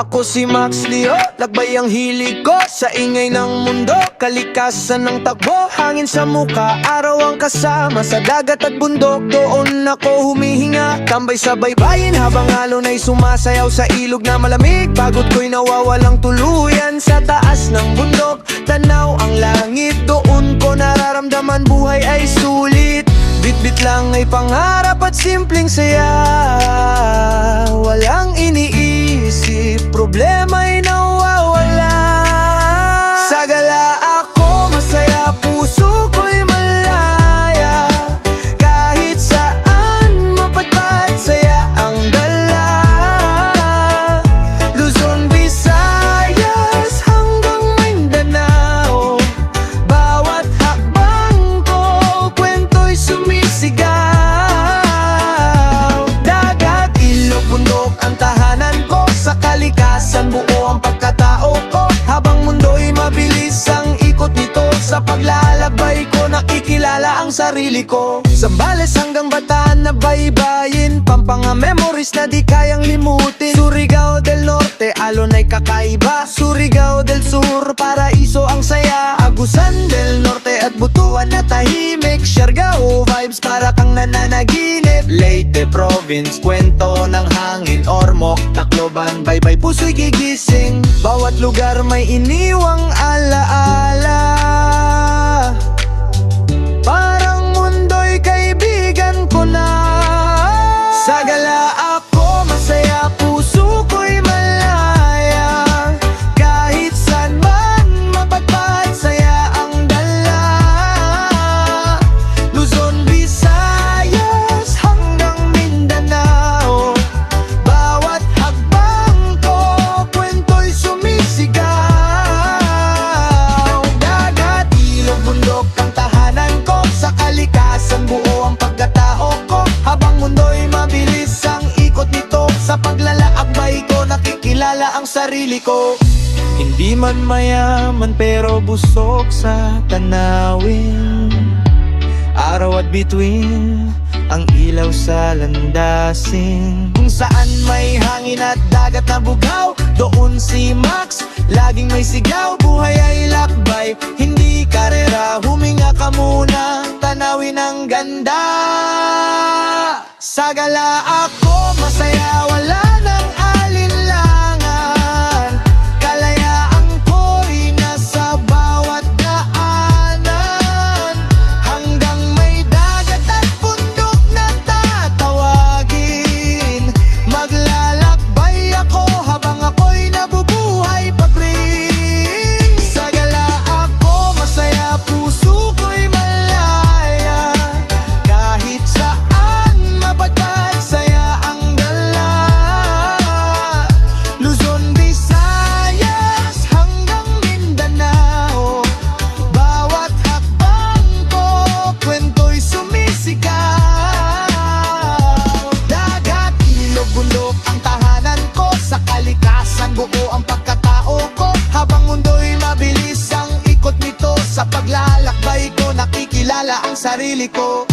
Ako si Max Leo, lakbay ang hilig ko sa ingay ng mundo, kalikasan ng takbo, hangin sa muka, araw ang kasama sa dagat at bundok. Doon ako humihinga, tambay sa baybayin habang alon ay sumasayaw sa ilog na malamig. Pagod ko'y nawawalang tuluyan sa taas ng bundok, tanaw ang langit, doon ko nararamdaman buhay ay sulit. Bit-bit lang ay pangarap at simpleng saya, walang iniisip, problema ay nawawala. Sa gala ako masaya, puso ko'y malaya, kahit saan mapadpad saya ang dala. Luzon, Visayas hanggang Mindanao, bawat hakbang ko kwento'y sumisigaw. Dagat, ilog, bundok ang tahanan ko, sa kalikasan buo ang pagkatao ko. Habang mundo'y mabilis ang ikot nito, sa paglalakbay ko nakikilala ang sarili ko. Zambales hanggang Bataan na baybayin, Pampanga memories na di kayang limutin. Surigao del Norte, alon ay kakaiba, Surigao del Sur, paraiso ang saya. Agusan del Norte at Butuan na tahimik, Siargao vibes para kang nananaginip. Leyte Province, kwento ng hangin, Ormoc, Tacloban, baybay puso'y gigising. Bawat lugar may iniwang alaala, parang mundo'y kaibigan ko na. Sa gala ako masaya, puso ko'y malaya, kahit saan man mapadpad saya ang dala. Luzon, Visayas hanggang Mindanao, bawat hakbang ko kwento'y sumisigaw. Dagat, ilog, bundok ang tahanan ko, sa kalikasan buo ang pagkatao ko. Habang mundo'y mabilis ang ikot nito, sa paglalakbay ko nakikilala ang sarili ko. Hindi man mayaman pero busog sa tanawin, araw at bituin ang ilaw sa landasin. Kung saan may hangin at dagat na bugaw, doon si Max laging may sigaw. Buhay ay lakbay, hindi karera, huminga ka muna, tanawin ang ganda. Sa gala ako masaya, wala nang alinlangan, kalayaan ko'y nasa bawat daanan. Hanggang may dagat at bundok na tatawagin, maglalakbay ako habang ako'y nabubuhay pag-ring. Sa gala ako masaya, puso ko'y malaya, kahit saan mapadpad saya ang dala. Luzon, Visayas hanggang Mindanao, bawat hakbang ko kwento'y sumisigaw. Dagat, ilog, bundok ang tahanan ko, sa kalikasan buo ang pagkatao ko. Habang mundo'y mabilis ang ikot nito, sa paglalakbay ko nakikilala ang sarili ko.